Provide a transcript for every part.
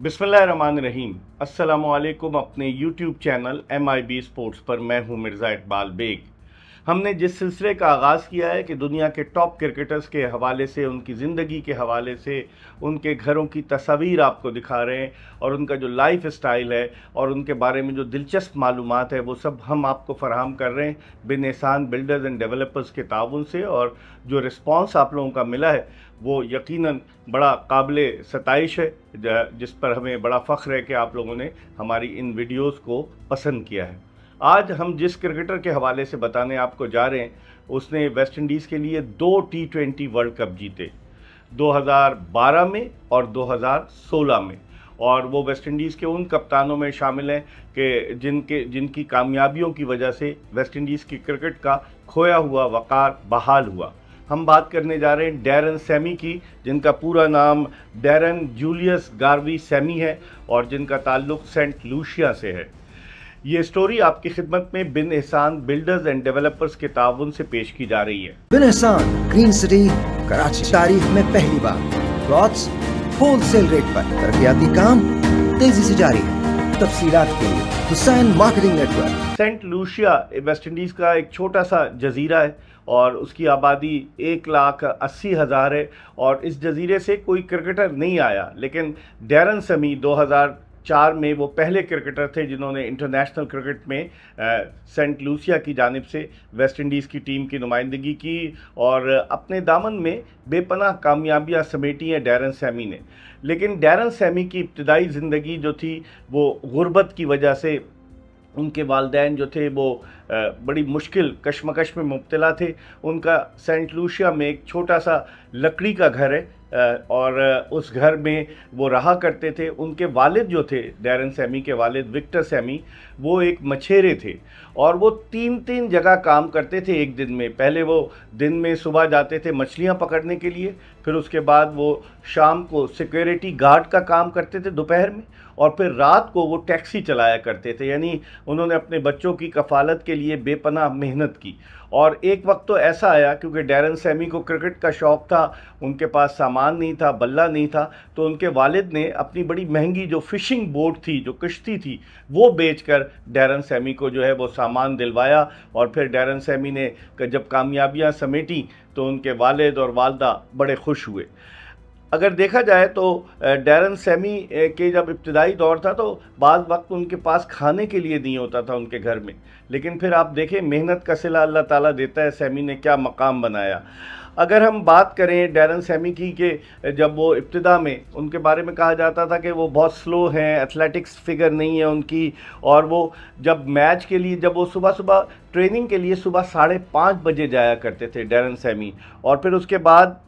बिस्मिल्लाहिर्रहमानिर्रहीम। अस्सलामुअलैकुम। अपने यूट्यूब चैनल MIB स्पोर्ट्स पर मैं हूं मिर्ज़ा इकबाल बेग। हमने जिस सिलसिले का आगाज़ किया है कि दुनिया के टॉप क्रिकेटर्स के हवाले से, उनकी ज़िंदगी के हवाले से, उनके घरों की तस्वीर आपको दिखा रहे हैं और उनका जो लाइफ स्टाइल है और उनके बारे में जो दिलचस्प मालूमात है वो सब हम आपको फ़राहम कर रहे हैं बिन एहसान बिल्डर्स एंड डेवलपर्स के ताउन से। और जो रिस्पॉन्स आप लोगों का मिला है वो यकीनन बड़ा काबिल सताइश है, जिस पर हमें बड़ा फ़ख्र है कि आप लोगों ने हमारी इन वीडियोस को पसंद किया है। आज हम जिस क्रिकेटर के हवाले से बताने आपको जा रहे हैं उसने वेस्ट इंडीज़ के लिए 2 T20 वर्ल्ड कप जीते, 2012 में और 2016 में। और वो वेस्ट इंडीज़ के उन कप्तानों में शामिल हैं कि जिनकी कामयाबियों की वजह से वेस्ट इंडीज़ की क्रिकेट का खोया हुआ वक़ार बहाल हुआ। हम बात करने जा रहे हैं डैरन सैमी की, जिनका पूरा नाम डैरन जूलियस गार्वी सैमी है और जिनका ताल्लुक़ सेंट लूसिया से है। ये स्टोरी आपकी खिदमत में बिन एहसान बिल्डर्स एंड डेवलपर्स के ताउन से पेश की जा रही है। बिन एहसान ग्रीन सिटी कराची तारीख में पहली बार प्लॉट्स होलसेल रेट पर, तरक्याती काम तेजी से जारी है। तफसीलात के लिए Hussain marketing network. Saint Lucia West Indies का एक छोटा सा जजीरा है और उसकी आबादी 1,80,000 है और इस जजीरे से कोई क्रिकेटर नहीं आया, लेकिन डैरन सैमी 2004 में वो पहले क्रिकेटर थे जिन्होंने इंटरनेशनल क्रिकेट में सेंट लूसिया की जानिब से वेस्ट इंडीज़ की टीम की नुमाइंदगी की और अपने दामन में बेपनाह कामयाबियाँ समेटी हैं डैरन सैमी ने। लेकिन डैरन सैमी की इब्तदाई ज़िंदगी जो थी वो गुर्बत की वजह से, उनके वालिदैन जो थे वो बड़ी मुश्किल कशमकश में मुब्तला थे। उनका सेंट लूसिया में एक छोटा सा लकड़ी का घर है और उस घर में वो रहा करते थे। उनके वालिद जो थे, डैरन सैमी के वालिद विक्टर सैमी, वो एक मछेरे थे और वो तीन जगह काम करते थे एक दिन में। पहले वो दिन में सुबह जाते थे मछलियाँ पकड़ने के लिए, फिर उसके बाद वो शाम को सिक्योरिटी गार्ड का काम करते थे दोपहर में, और फिर रात को वो टैक्सी चलाया करते थे। यानी उन्होंने अपने बच्चों की कफ़ालत के लिए बेपनाह मेहनत की। और एक वक्त तो ऐसा आया, क्योंकि डैरन सैमी को क्रिकेट का शौक़ था, उनके पास सामान नहीं था, बल्ला नहीं था, तो उनके वालिद ने अपनी बड़ी महंगी जो फ़िशिंग बोट थी, जो कश्ती थी, वो बेचकर डैरन सैमी को जो है वो सामान दिलवाया। और फिर डैरन सैमी ने जब कामयाबियां समेटी तो उनके वालिद और वालदा बड़े खुश हुए। अगर देखा जाए तो डैरन सैमी के जब इब्तदाई दौर था तो बाज़ वक्त उनके पास खाने के लिए नहीं होता था उनके घर में, लेकिन फिर आप देखें मेहनत का सिला अल्लाह ताला देता है, सैमी ने क्या मकाम बनाया। अगर हम बात करें डैरन सैमी की कि जब वो इब्तिदा में उनके बारे में कहा जाता था कि वो बहुत स्लो हैं, एथलेटिक्स फिगर नहीं है उनकी, और वो जब मैच के लिए जब वो सुबह ट्रेनिंग के लिए सुबह 5:30 बजे जाया करते थे डैरन सैमी, और फिर उसके बाद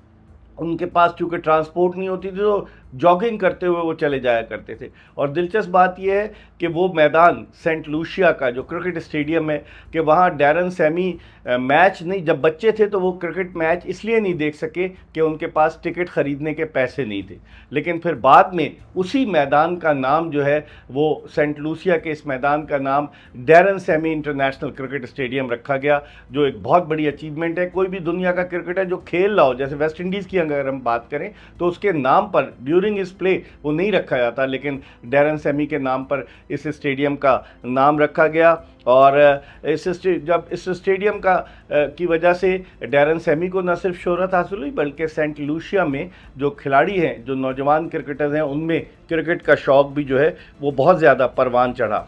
उनके पास चूँकि ट्रांसपोर्ट नहीं होती थी तो जॉगिंग करते हुए वो चले जाया करते थे। और दिलचस्प बात यह है कि वो मैदान सेंट लूसिया का जो क्रिकेट स्टेडियम है, कि वहाँ डैरन सैमी मैच नहीं, जब बच्चे थे तो वो क्रिकेट मैच इसलिए नहीं देख सके कि उनके पास टिकट ख़रीदने के पैसे नहीं थे, लेकिन फिर बाद में उसी मैदान का नाम जो है वो सेंट लूसिया के इस मैदान का नाम Darren Sami international cricket stadium रखा गया, जो एक बहुत बड़ी अचीवमेंट है। कोई भी दुनिया का क्रिकेटर जो खेल रहा हो, जैसे वेस्ट इंडीज़ की अगर हम बात करें तो उसके नाम पर ड्यूरिंग इस प्ले वो नहीं रखा जाता, लेकिन डैरन सैमी के नाम पर इस स्टेडियम का नाम रखा गया। और जब इस स्टेडियम का की वजह से डैरन सैमी को न सिर्फ शोहरत हासिल हुई, बल्कि सेंट लूसिया में जो खिलाड़ी हैं, जो नौजवान क्रिकेटर्स हैं, उनमें क्रिकेट का शौक़ भी जो है वो बहुत ज़्यादा परवान चढ़ा।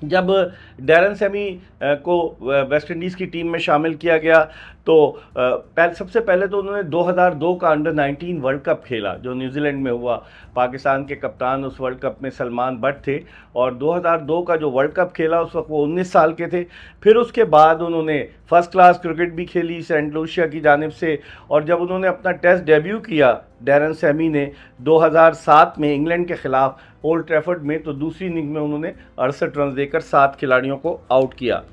जब डैरन सैमी को वेस्ट इंडीज़ की टीम में शामिल किया गया तो सबसे पहले तो उन्होंने 2002 का अंडर 19 वर्ल्ड कप खेला जो न्यूजीलैंड में हुआ। पाकिस्तान के कप्तान उस वर्ल्ड कप में सलमान बट थे और 2002 का जो वर्ल्ड कप खेला उस वक्त वो 19 साल के थे। फिर उसके बाद उन्होंने फ़र्स्ट क्लास क्रिकेट भी खेली सेंट लूसिया की जानिब से, और जब उन्होंने अपना टेस्ट डेब्यू किया डैरन सैमी ने 2007 में इंग्लैंड के ख़िलाफ़ ओल्ड ट्रैफर्ड में, तो दूसरी इनिंग में उन्होंने 68 रन देकर 7 खिलाड़ियों को आउट किया।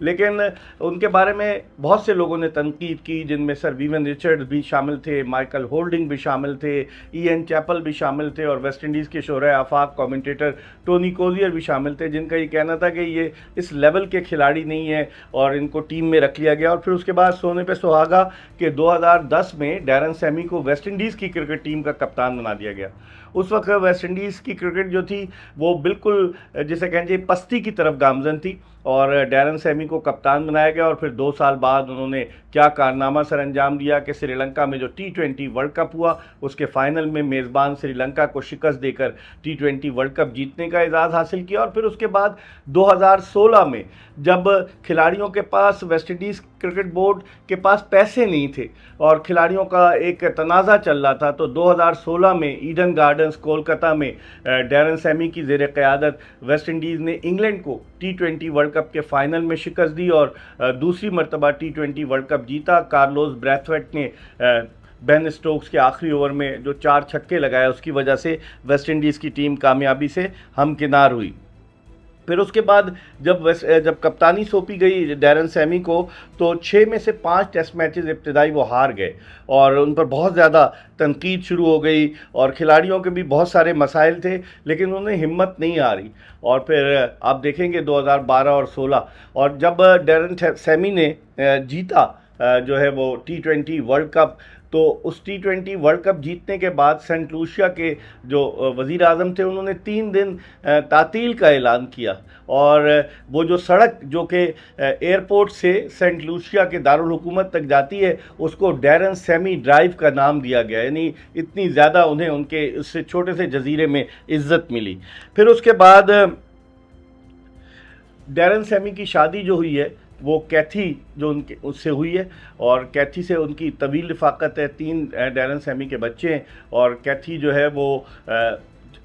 लेकिन उनके बारे में बहुत से लोगों ने तनकीद की, जिनमें सर वीवन रिचर्ड्स भी शामिल थे, माइकल होल्डिंग भी शामिल थे, ईएन चैपल भी शामिल थे, और वेस्ट इंडीज़ के शोहरे आफाक कमेंटेटर टोनी कोलियर भी शामिल थे, जिनका ये कहना था कि ये इस लेवल के खिलाड़ी नहीं है और इनको टीम में रख लिया गया। और फिर उसके बाद सोने पे सुहागा कि 2010 में डैरन सैमी को वेस्ट इंडीज़ की क्रिकेट टीम का कप्तान बना दिया गया। उस वक्त वेस्ट इंडीज़ की क्रिकेट जो थी वो बिल्कुल जिसे कहें जी पस्ती की तरफ गामजन थी, और डैरन सैमी को कप्तान बनाया गया। और फिर 2 साल बाद उन्होंने क्या कारनामा सर अंजाम दिया कि श्रीलंका में जो T20 वर्ल्ड कप हुआ उसके फाइनल में मेज़बान श्रीलंका को शिकस्त देकर T20 वर्ल्ड कप जीतने का एजाज़ हासिल किया। और फिर उसके बाद 2016 में जब खिलाड़ियों के पास वेस्ट इंडीज़ क्रिकेट बोर्ड के पास पैसे नहीं थे और खिलाड़ियों का एक तनाज़ा चल रहा था, तो 2016 में ईडन गार्डन्स कोलकाता में डैरन सैमी की ज़ेर क़यादत वेस्ट इंडीज़ ने इंग्लैंड को T20 वर्ल्ड कप के फाइनल में शिकस्त दी और दूसरी मरतबा T20 वर्ल्ड कप जीता। कार्लोस ब्रैथवेट ने बेन स्टोक्स के आखिरी ओवर में जो 4 छक्के लगाए उसकी वजह से वेस्ट इंडीज़ की टीम कामयाबी से हमकिनार हुई। फिर उसके बाद जब कप्तानी सौंपी गई डैरन सैमी को, तो 6 में से 5 टेस्ट मैचेस इब्तिदाई वो हार गए और उन पर बहुत ज़्यादा तनकीद शुरू हो गई और खिलाड़ियों के भी बहुत सारे मसाइल थे, लेकिन उन्हें हिम्मत नहीं आ रही। और फिर आप देखेंगे 2012 और 16 और जब डैरन सैमी ने जीता जो है वो T20 वर्ल्ड कप, तो उस T20 वर्ल्ड कप जीतने के बाद सेंट लूसिया के जो वज़ीर आज़म थे उन्होंने 3 दिन तातील का ऐलान किया और वो जो सड़क जो कि एयरपोर्ट से सेंट लूसिया के दारुल हुकूमत तक जाती है उसको डैरन सैमी ड्राइव का नाम दिया गया, यानी इतनी ज़्यादा उन्हें उनके उससे छोटे से जजीरे में इज़्ज़त मिली। फिर उसके बाद डैरन सैमी की शादी जो हुई है वो कैथी जो उनके उससे हुई है और कैथी से उनकी तवील रफ़ाकत है। 3 डैरन सैमी के बच्चे हैं और कैथी जो है वो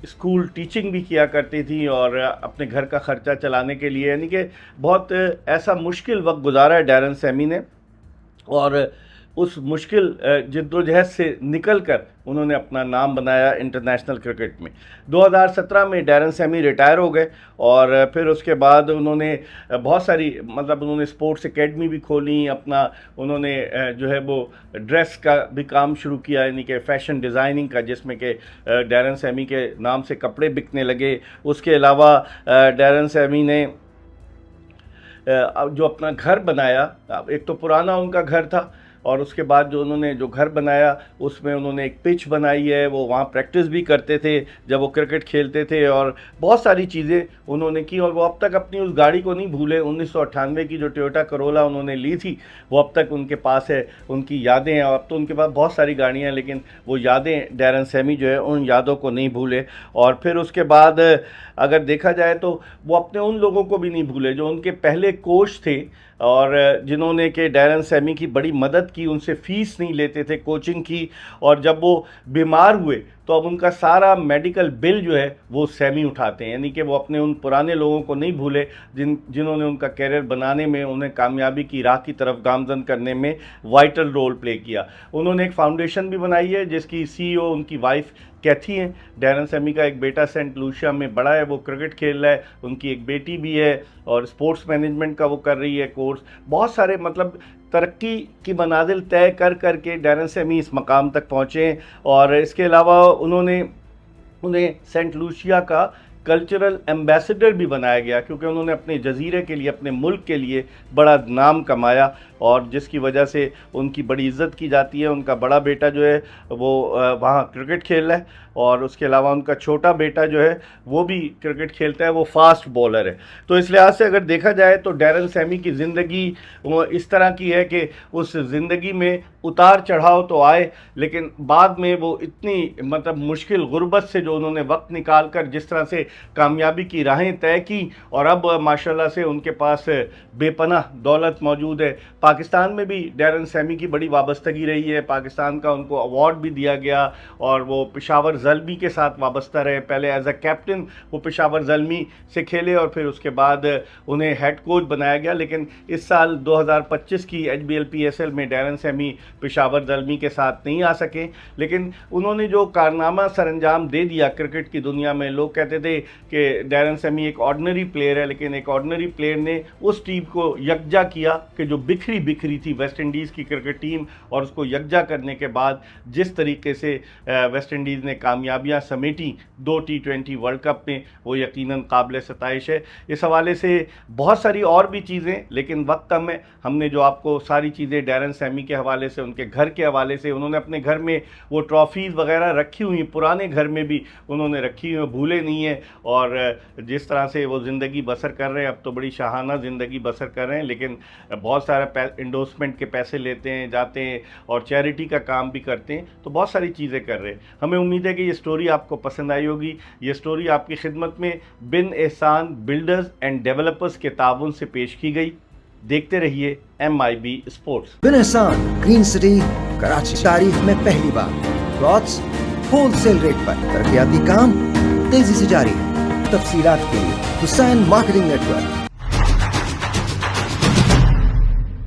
स्कूल टीचिंग भी किया करती थी और अपने घर का ख़र्चा चलाने के लिए, यानी कि बहुत ऐसा मुश्किल वक्त गुजारा है डैरन सैमी ने और उस मुश्किल जद्दोजहद से निकल कर उन्होंने अपना नाम बनाया इंटरनेशनल क्रिकेट में। 2017 में डैरन सैमी रिटायर हो गए और फिर उसके बाद उन्होंने बहुत सारी उन्होंने स्पोर्ट्स एकेडमी भी खोली, अपना उन्होंने जो है वो ड्रेस का भी काम शुरू किया, यानी कि फ़ैशन डिज़ाइनिंग का, जिसमें कि डैरन सैमी के नाम से कपड़े बिकने लगे। उसके अलावा डैरन सैमी ने जो अपना घर बनाया, एक तो पुराना उनका घर था और उसके बाद जो उन्होंने जो घर बनाया उसमें उन्होंने एक पिच बनाई है, वो वहाँ प्रैक्टिस भी करते थे जब वो क्रिकेट खेलते थे और बहुत सारी चीज़ें उन्होंने की और वो अब तक अपनी उस गाड़ी को नहीं भूले। 1998 की जो टोयोटा करोला उन्होंने ली थी वो अब तक उनके पास है, उनकी यादें हैं। अब तो उनके पास बहुत सारी गाड़ियाँ हैं लेकिन वो यादें डैरन सैमी जो है उन यादों को नहीं भूले। और फिर उसके बाद अगर देखा जाए तो वो अपने उन लोगों को भी नहीं भूले जो उनके पहले कोच थे और जिन्होंने कि डैरन सैमी की बड़ी मदद की, उनसे फ़ीस नहीं लेते थे कोचिंग की, और जब वो बीमार हुए तो अब उनका सारा मेडिकल बिल जो है वो सैमी उठाते हैं, यानी कि वो अपने उन पुराने लोगों को नहीं भूले जिन्होंने उनका कैरियर बनाने में, उन्हें कामयाबी की राह की तरफ गामजन करने में वाइटल रोल प्ले किया। उन्होंने एक फाउंडेशन भी बनाई है जिसकी CEO उनकी वाइफ कैथी हैं। डैरन सैमी का एक बेटा सेंट लूसिया में बड़ा है, वो क्रिकेट खेल रहा है, उनकी एक बेटी भी है और स्पोर्ट्स मैनेजमेंट का वो कर रही है कोर्स। बहुत सारे तरक्की की मनाजिल तय कर करके डैरन सैमी इस मकाम तक पहुँचे और इसके अलावा उन्हें सेंट लूसिया का कल्चरल एम्बेसडर भी बनाया गया क्योंकि उन्होंने अपने जजीरे के लिए, अपने मुल्क के लिए बड़ा नाम कमाया और जिसकी वजह से उनकी बड़ी इज़्ज़त की जाती है। उनका बड़ा बेटा जो है वो वहाँ क्रिकेट खेल रहा है और उसके अलावा उनका छोटा बेटा जो है वो भी क्रिकेट खेलता है, वो फास्ट बॉलर है। तो इस लिहाज से अगर देखा जाए तो डैरन सैमी की ज़िंदगी वो इस तरह की है कि उस ज़िंदगी में उतार चढ़ाव तो आए लेकिन बाद में वो इतनी मुश्किल गुर्बत से जो उन्होंने वक्त निकाल कर जिस तरह से कामयाबी की राहें तय की और अब माशाल्लाह से उनके पास बेपनाह दौलत मौजूद है। पाकिस्तान में भी डैरन सैमी की बड़ी वाबस्तगी रही है, पाकिस्तान का उनको अवार्ड भी दिया गया और वो पेशावर ज़ल्मी के साथ वाबस्ता रहे। पहले एज अ कैप्टन वो पेशावर ज़ल्मी से खेले और फिर उसके बाद उन्हें हेड कोच बनाया गया, लेकिन इस साल 2025 की HBL PSL में डैरन सैमी पेशावर ज़ल्मी के साथ नहीं आ सके, लेकिन उन्होंने जो कारनामा सरअंजाम दे दिया क्रिकेट की दुनिया में। लोग कहते थे کہ ڈیرن سیمی ایک آرڈنری پلیئر ہے، لیکن ایک آرڈنری پلیئر نے اس ٹیم کو یکجا کیا کہ جو بکھری تھی ویسٹ انڈیز کی کرکٹ ٹیم، اور اس کو یکجا کرنے کے بعد جس طریقے سے ویسٹ انڈیز نے کامیابیاں سمیٹیں 2 T20 ورلڈ کپ میں، وہ یقیناً قابل ستائش ہے۔ اس حوالے سے بہت ساری اور بھی چیزیں، لیکن وقت کم ہے، ہم نے جو آپ کو ساری چیزیں ڈیرن سیمی کے حوالے سے، ان کے گھر کے حوالے سے، انہوں نے اپنے گھر میں وہ ٹرافیز وغیرہ رکھی ہوئی ہیں، پرانے گھر میں بھی انہوں نے رکھی ہوئی، بھولے نہیں ہیں، اور جس طرح سے وہ زندگی بسر کر رہے ہیں، اب تو بڑی شاہانہ زندگی بسر کر رہے ہیں، لیکن بہت سارا انڈورسمنٹ کے پیسے لیتے ہیں، جاتے ہیں، اور چیریٹی کا کام بھی کرتے ہیں، تو بہت ساری چیزیں کر رہے ہیں۔ ہمیں امید ہے کہ یہ سٹوری آپ کو پسند آئی ہوگی۔ یہ سٹوری آپ کی خدمت میں بن احسان بلڈرز اینڈ ڈیولپرز کے تعاون سے پیش کی گئی۔ دیکھتے رہیے MIB اسپورٹس۔ بن احسان، گرین سٹی، کراچی تاریخ میں پہلی بار پلاٹس ہول سیل ریٹ پر، ترقیاتی کام تیزی سے جاری ہے۔ تفصیلات کے لیے حسین مارکیٹنگ نیٹ ورک